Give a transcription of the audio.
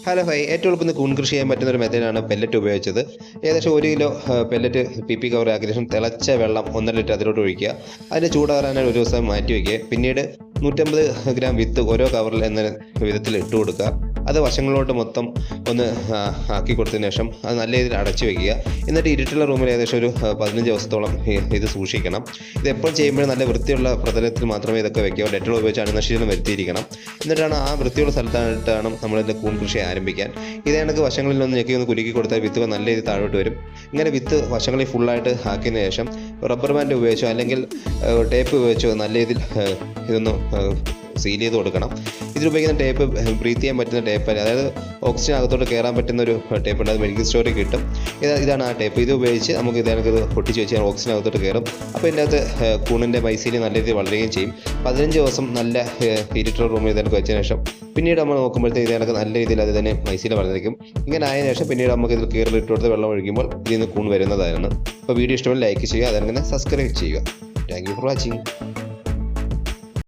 Hello high ഏറ്റവും എളുപ്പം കൂൺ കൃഷി ചെയ്യാൻ പറ്റുന്ന ഒരു മെത്തേഡാണ് പെല്ലറ്റ് ഉപയോഗിച്ചത്. ഏകദേശം 1 കിലോ പെല്ലറ്റ് PP കവർ ഏകദേശം തിളച്ച വെള്ളം 1.5 ലിറ്റർ അതിലോട്ട് ഒഴിക്കുക. അതിൻ്റെ ചൂടാറാനായി ഒരു ദിവസം മാറ്റി വയ്ക്കുക. പിന്നീട് 150 ഗ്രാം വിത്ത് ഓരോ കവറിൽ എന്ന വിധത്തിൽ ഇട്ട് കൊടുക്കുക. അത് വശങ്ങളിലോട്ട് മൊത്തം ഒന്ന് ആക്കി കൊടുത്തതിന് ശേഷം അത് നല്ല രീതിയിൽ അടച്ചു വയ്ക്കുക. എന്നിട്ട് ഇരുട്ടുള്ള റൂമിൽ ഏകദേശം ഒരു 15 ദിവസത്തോളം ഇത് സൂക്ഷിക്കണം. ഇത് എപ്പോൾ ചെയ്യുമ്പോഴും നല്ല വൃത്തിയുള്ള പ്രതലത്തിൽ മാത്രമേ ഇതൊക്കെ വയ്ക്കുക. ഡെറ്റോൾ ഉപയോഗിച്ച് അണുനശീലനം വരുത്തിയിരിക്കണം. എന്നിട്ടാണ് ആ വൃത്തിയുള്ള സ്ഥലത്തായിട്ടാണ് നമ്മളിതിൻ്റെ കൂൺ കൃഷി ആരംഭിക്കാൻ. ഇതേ കണക്ക് വശങ്ങളിൽ ഒന്ന് ഞെക്കി ഒന്ന് കുലുക്കി കൊടുത്താൽ വിത്ത് നല്ല രീതിയിൽ താഴോട്ട് വരും. ഇങ്ങനെ വിത്ത് വശങ്ങളിൽ ഫുള്ളായിട്ട് ആക്കിയതിന് ശേഷം റബ്ബർ ബാൻഡ് ഉപയോഗിച്ചോ അല്ലെങ്കിൽ ടേപ്പ് ഉപയോഗിച്ചോ നല്ല രീതിയിൽ ഇതൊന്ന് സീൽ ചെയ്ത് കൊടുക്കണം. ഇതിലുപയോഗിക്കുന്ന ടേപ്പ് ബ്രീത്ത് ചെയ്യാൻ പറ്റുന്ന ടേപ്പ്, അതായത് ഓക്സിജൻ അകത്തോട്ട് കയറാൻ പറ്റുന്ന ഒരു ടേപ്പ് ഉണ്ട്. അത് മെഡിക്കൽ സ്റ്റോറിൽ കിട്ടും. ഇതാണ് ആ ടേപ്പ്. ഇത് ഉപയോഗിച്ച് നമുക്ക് ഇതിനകത്ത് പൊട്ടിച്ച് വെച്ചാൽ ഓക്സിജൻ അകത്തോട്ട് കയറും. അപ്പോൾ ഇതിൻ്റെ അകത്ത് കൂണിൻ്റെ മൈസീലി നല്ല രീതിയിൽ വളരുകയും ചെയ്യും. 15 ദിവസം നല്ല ഇരുട്ടുള്ള റൂമിൽ ഇതിനൊക്കെ വെച്ചതിന് ശേഷം പിന്നീട് നമ്മൾ നോക്കുമ്പോഴത്തേക്ക് ഇതിനൊക്കെ നല്ല രീതിയിൽ അത് തന്നെ മൈസീല വളർന്നിരിക്കും. ഇങ്ങനെ ആയതിനു ശേഷം പിന്നീട് നമുക്ക് ഇതിൽ കീറിലിട്ട് കൊടുത്ത് വെള്ളം ഒഴിക്കുമ്പോൾ ഇതിൽ നിന്ന് കൂൺ വരുന്നതായിരുന്നു. അപ്പോൾ വീഡിയോ ഇഷ്ടമായി ലൈക്ക് ചെയ്യുക, അതങ്ങനെ സബ്സ്ക്രൈബ് ചെയ്യുക. Thank you for watching.